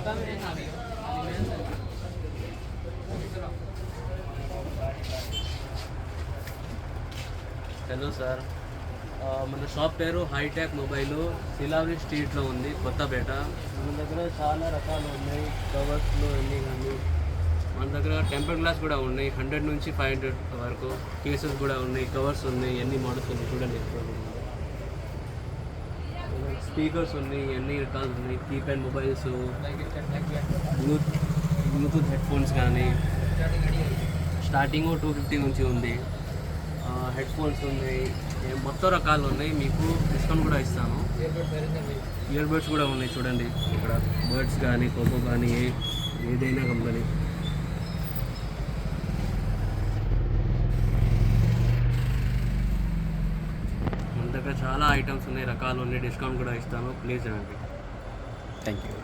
Hello sir, మన shop పేరు hitech mobile, సిలావరి స్ట్రీట్లో ఉంది, కొత్తపేట. మన దగ్గర చాలా రకాలు ఉన్నాయి, కవర్స్లో అన్నీ కానీ. మన దగ్గర టెంపర్ గ్లాస్ కూడా ఉన్నాయి, 100 నుంచి 500 వరకు. కేసెస్ కూడా ఉన్నాయి, కవర్స్ ఉన్నాయి, ఎన్ని మోడల్స్ ఉన్నాయి చూడండి. స్పీకర్స్ ఉన్నాయి, ఎన్ని రకాలు ఉన్నాయి. కీప్యాడ్ మొబైల్స్, బ్లూటూత్ హెడ్ఫోన్స్ కానీ స్టార్టింగ్ 250 నుంచి ఉంది. హెడ్ ఫోన్స్ ఉన్నాయి, మొత్తం రకాలు ఉన్నాయి. మీకు డిస్కౌంట్ కూడా ఇస్తాను. ఇయర్ బడ్స్ కూడా ఉన్నాయి చూడండి ఇక్కడ. బర్డ్స్ కానీ, కోకో కానీ, ఏదైనా కంపెనీ. మన దగ్గర చాలా ఐటమ్స్ ఉన్నాయి, రకాలు ఉన్నాయి, డిస్కౌంట్ కూడా ఇస్తాను. ప్లీజ్ రండి. Thank you.